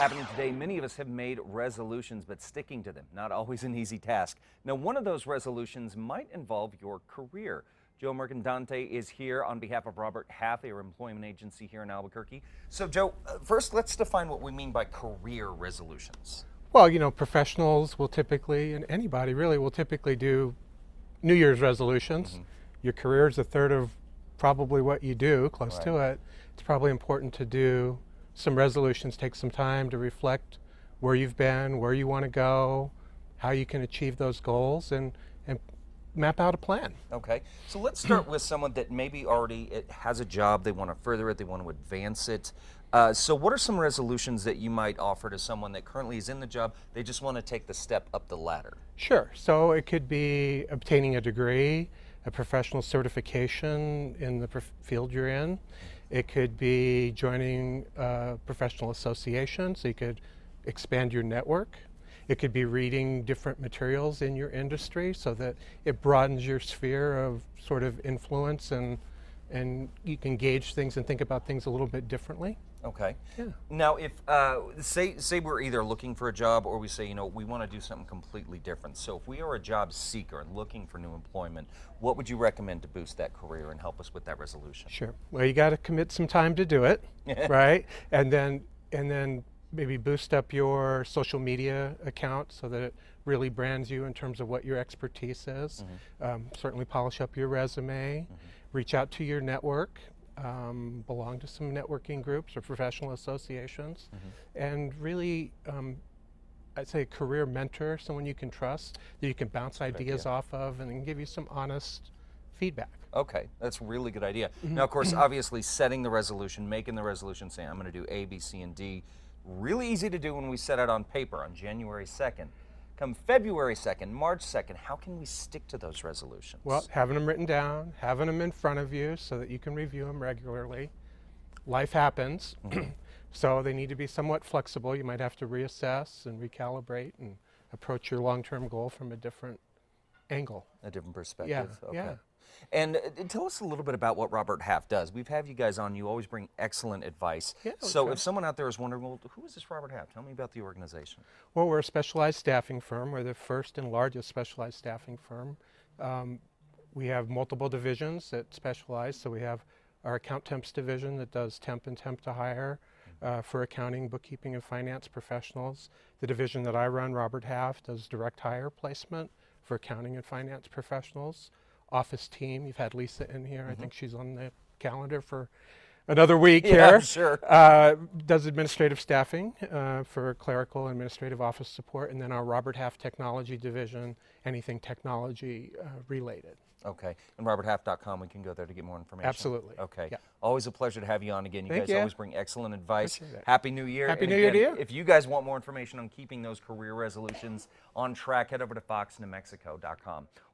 Happening today, many of us have made resolutions, but sticking to them, not always an easy task. Now, one of those resolutions might involve your career. Joe Mercandante is here on behalf of Robert Half, our employment agency here in Albuquerque. So, Joe, first let's define what we mean by career resolutions. Well, you know, professionals will typically, and anybody really, will typically do New Year's resolutions. Your career is a third of probably what you do, close to it. It's probably important to do some resolutions, take some time to reflect where you've been, where you want to go, how you can achieve those goals, and map out a plan. Okay, so let's start with someone that maybe already has a job, they want to further it, they want to advance it. So what are some resolutions that you might offer to someone that currently is in the job, they just want to take the step up the ladder? Sure, so it could be obtaining a degree, a professional certification in the field you're in. It could be joining a professional association, so you could expand your network. It could be reading different materials in your industry so that it broadens your sphere of sort of influence, and you can gauge things and think about things a little bit differently. Okay. Yeah. Now, if say we're either looking for a job or we say, you know, we want to do something completely different. So if we are a job seeker and looking for new employment, what would you recommend to boost that career and help us with that resolution? Sure. Well, you got to commit some time to do it, right? And then maybe boost up your social media account so that it really brands you in terms of what your expertise is. Certainly polish up your resume, reach out to your network, belong to some networking groups or professional associations, and really, I'd say a career mentor, someone you can trust, that you can bounce ideas off of and can give you some honest feedback. Okay, that's a really good idea. Now, of course, obviously setting the resolution, making the resolution, saying I'm going to do A, B, C, and D, really easy to do when we set it on paper on January 2nd. Come February 2nd, March 2nd, how can we stick to those resolutions? Well, having them written down, having them in front of you so that you can review them regularly. Life happens, so they need to be somewhat flexible. You might have to reassess and recalibrate and approach your long-term goal from a different angle. A different perspective. Yeah, okay. yeah. And tell us a little bit about what Robert Half does. We've had you guys on. You always bring excellent advice. Yeah, so if someone out there is wondering, well, who is this Robert Half? Tell me about the organization. Well, we're a specialized staffing firm. We're the first and largest specialized staffing firm. We have multiple divisions that specialize. So we have our account temps division that does temp and temp to hire for accounting, bookkeeping, and finance professionals. The division that I run, Robert Half, does direct hire placement for accounting and finance professionals. Office team, you've had Lisa in here. I think she's on the calendar for another week here. Sure. Does administrative staffing for clerical and administrative office support, and then our Robert Half technology division, anything technology related. Okay, and roberthalf.com, we can go there to get more information. Absolutely. Okay. Yeah. Always a pleasure to have you on again. You guys always bring excellent advice. Happy New Year. Happy New Year to you. If you guys want more information on keeping those career resolutions on track, head over to foxnewmexico.com.